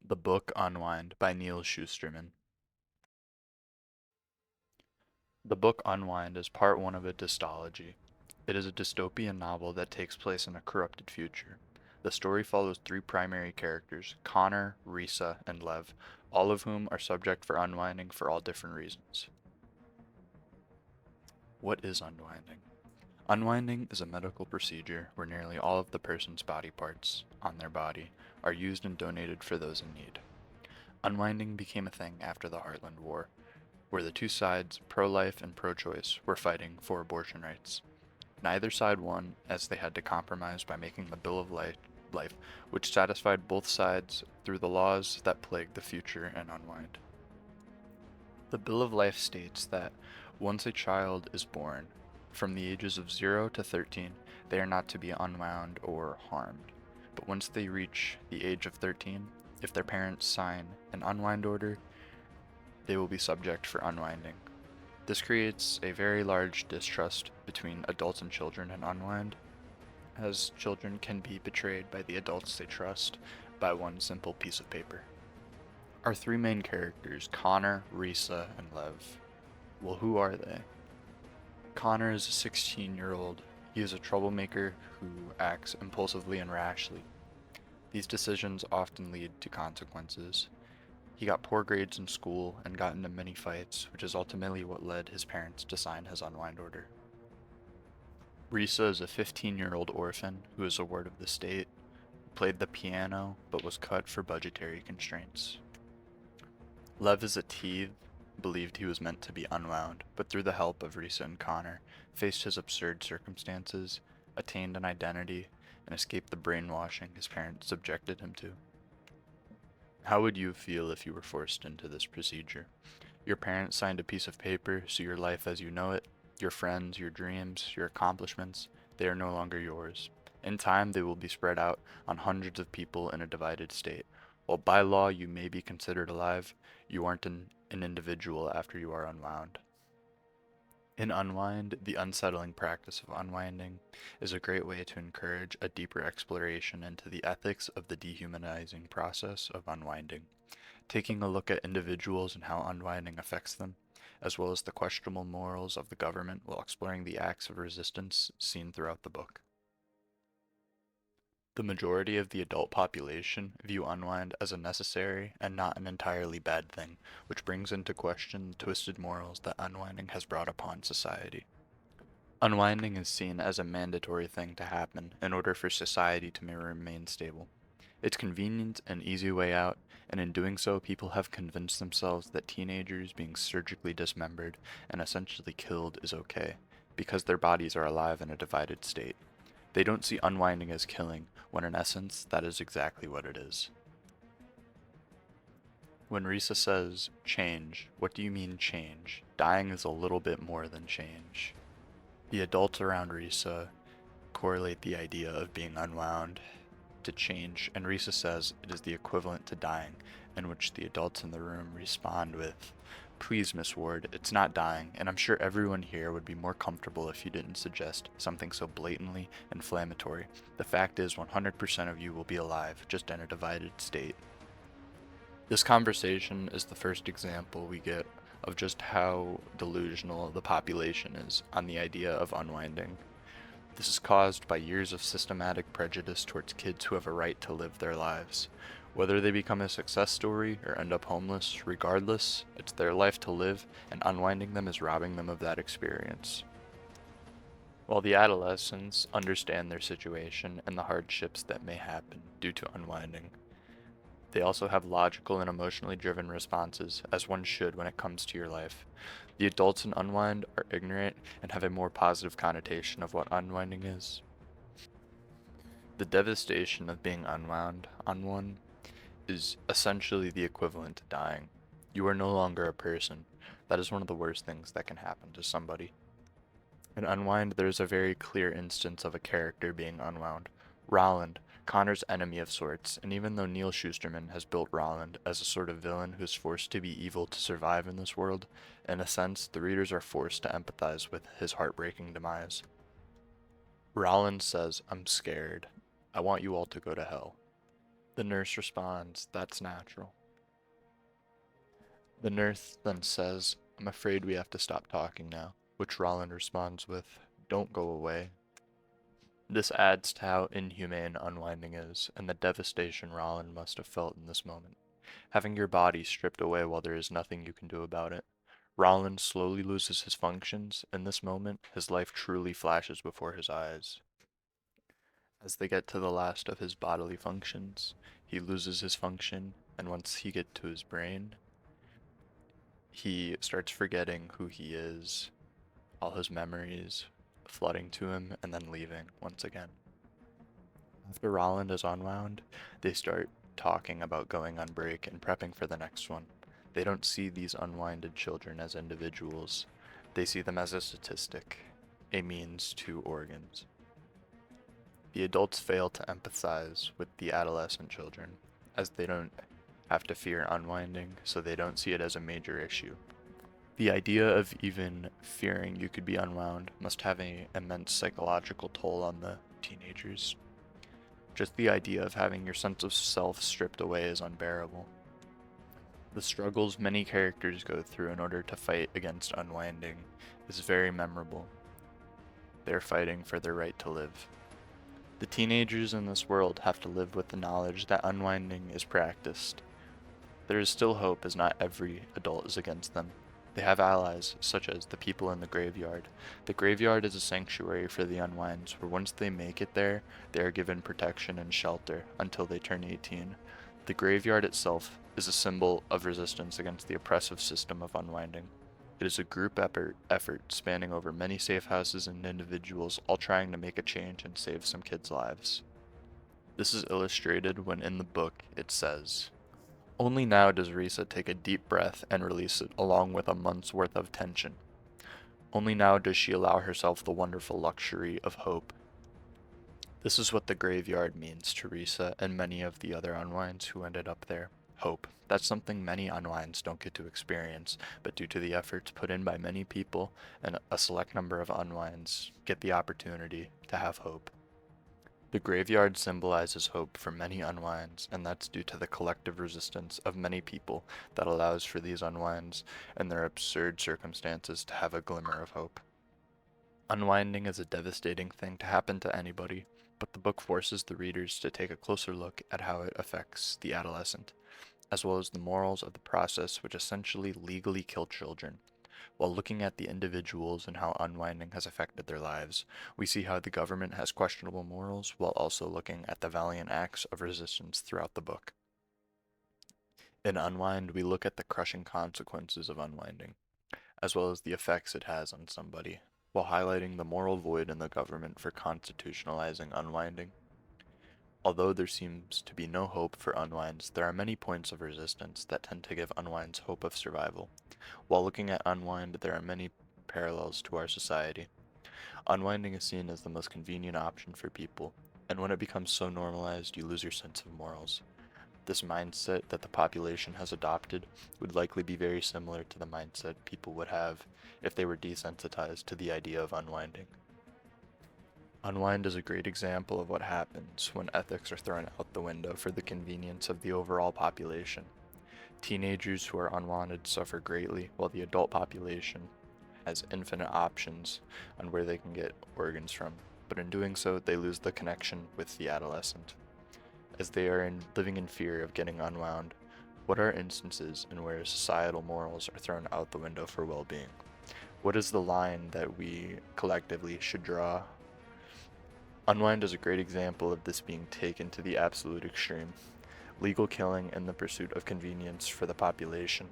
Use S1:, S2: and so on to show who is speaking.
S1: The book Unwind by Neil Shusterman. The book Unwind is part one of a dystology. It is a dystopian novel that takes place in a corrupted future. The story follows three primary characters, Connor, Risa, and Lev, all of whom are subject for unwinding for all different reasons. What is unwinding? Unwinding is a medical procedure where nearly all of the person's body parts on their body are used and donated for those in need. Unwinding became a thing after the Heartland War, where the two sides, pro-life and pro-choice, were fighting for abortion rights. Neither side won, as they had to compromise by making the Bill of Life, which satisfied both sides through the laws that plagued the future and unwind. The Bill of Life states that once a child is born, from the ages of 0 to 13, they are not to be unwound or harmed. But once they reach the age of 13, if their parents sign an unwind order, they will be subject for unwinding. This creates a very large distrust between adults and children in Unwind, as children can be betrayed by the adults they trust by one simple piece of paper. Our three main characters, Connor, Risa, and Lev. Well, who are they? Connor is a 16-year-old. He is a troublemaker who acts impulsively and rashly. These decisions often lead to consequences. He got poor grades in school and got into many fights, which is ultimately what led his parents to sign his unwind order. Risa is a 15-year-old orphan who is a ward of the state, who played the piano but was cut for budgetary constraints. Lev is a Teeth, believed he was meant to be unwound, but through the help of Risa and Connor, faced his absurd circumstances, attained an identity, and escaped the brainwashing his parents subjected him to. How would you feel if you were forced into this procedure? Your parents signed a piece of paper, so your life as you know it, your friends, your dreams, your accomplishments, they are no longer yours. In time, they will be spread out on hundreds of people in a divided state. While by law you may be considered alive, you aren't an individual after you are unwound. In Unwind, the unsettling practice of unwinding is a great way to encourage a deeper exploration into the ethics of the dehumanizing process of unwinding, taking a look at individuals and how unwinding affects them, as well as the questionable morals of the government while exploring the acts of resistance seen throughout the book. The majority of the adult population view unwind as a necessary and not an entirely bad thing, which brings into question the twisted morals that unwinding has brought upon society. Unwinding is seen as a mandatory thing to happen in order for society to remain stable. It's convenient and easy way out, and in doing so, people have convinced themselves that teenagers being surgically dismembered and essentially killed is okay, because their bodies are alive in a divided state. They don't see unwinding as killing, when in essence, that is exactly what it is. When Risa says, change, what do you mean change? Dying is a little bit more than change. The adults around Risa correlate the idea of being unwound to change, and Risa says it is the equivalent to dying, in which the adults in the room respond with, please, Miss Ward, it's not dying, and I'm sure everyone here would be more comfortable if you didn't suggest something so blatantly inflammatory. The fact is 100% of you will be alive, just in a divided state. This conversation is the first example we get of just how delusional the population is on the idea of unwinding. This is caused by years of systematic prejudice towards kids who have a right to live their lives. Whether they become a success story or end up homeless, regardless, it's their life to live, and unwinding them is robbing them of that experience. While the adolescents understand their situation and the hardships that may happen due to unwinding, they also have logical and emotionally driven responses, as one should when it comes to your life. The adults in Unwind are ignorant and have a more positive connotation of what unwinding is. The devastation of being unwound on one is essentially the equivalent to dying. You are no longer a person. That is one of the worst things that can happen to somebody. In Unwind, there is a very clear instance of a character being unwound. Rolland, Connor's enemy of sorts, and even though Neil Shusterman has built Rolland as a sort of villain who's forced to be evil to survive in this world, in a sense, the readers are forced to empathize with his heartbreaking demise. Rolland says, I'm scared. I want you all to go to hell. The nurse responds, "That's natural." The nurse then says, "I'm afraid we have to stop talking now," which Roland responds with, "Don't go away." This adds to how inhumane unwinding is, and the devastation Roland must have felt in this moment. Having your body stripped away while there is nothing you can do about it. Roland slowly loses his functions. In this moment, his life truly flashes before his eyes. As they get to the last of his bodily functions, he loses his function, and once he gets to his brain, he starts forgetting who he is, all his memories flooding to him, and then leaving once again. After Roland is unwound, they start talking about going on break and prepping for the next one. They don't see these unwinded children as individuals. They see them as a statistic, a means to organs. The adults fail to empathize with the adolescent children, as they don't have to fear unwinding, so they don't see it as a major issue. The idea of even fearing you could be unwound must have an immense psychological toll on the teenagers. Just the idea of having your sense of self stripped away is unbearable. The struggles many characters go through in order to fight against unwinding is very memorable. They're fighting for their right to live. The teenagers in this world have to live with the knowledge that unwinding is practiced. There is still hope, as not every adult is against them. They have allies, such as the people in the graveyard. The graveyard is a sanctuary for the unwinds, where once they make it there, they are given protection and shelter until they turn 18. The graveyard itself is a symbol of resistance against the oppressive system of unwinding. It is a group effort spanning over many safe houses and individuals, all trying to make a change and save some kids' lives. This is illustrated when in the book it says, "Only now does Risa take a deep breath and release it along with a month's worth of tension. Only now does she allow herself the wonderful luxury of hope." This is what the graveyard means to Risa and many of the other unwinds who ended up there. Hope. That's something many unwinds don't get to experience, but due to the efforts put in by many people and a select number of unwinds get the opportunity to have hope. The graveyard symbolizes hope for many unwinds, and that's due to the collective resistance of many people that allows for these unwinds and their absurd circumstances to have a glimmer of hope. Unwinding is a devastating thing to happen to anybody, but the book forces the readers to take a closer look at how it affects the adolescent, as well as the morals of the process which essentially legally kill children. While looking at the individuals and how unwinding has affected their lives, we see how the government has questionable morals while also looking at the valiant acts of resistance throughout the book. In Unwind, we look at the crushing consequences of unwinding, as well as the effects it has on somebody, while highlighting the moral void in the government for constitutionalizing unwinding. Although there seems to be no hope for unwinds, there are many points of resistance that tend to give unwinds hope of survival. While looking at unwind, there are many parallels to our society. Unwinding is seen as the most convenient option for people, and when it becomes so normalized, you lose your sense of morals. This mindset that the population has adopted would likely be very similar to the mindset people would have if they were desensitized to the idea of unwinding. Unwind is a great example of what happens when ethics are thrown out the window for the convenience of the overall population. Teenagers who are unwanted suffer greatly, while the adult population has infinite options on where they can get organs from, but in doing so, they lose the connection with the adolescent. As they are living in fear of getting unwound, what are instances in where societal morals are thrown out the window for well-being? What is the line that we collectively should draw? Unwind is a great example of this being taken to the absolute extreme. Legal killing in the pursuit of convenience for the population.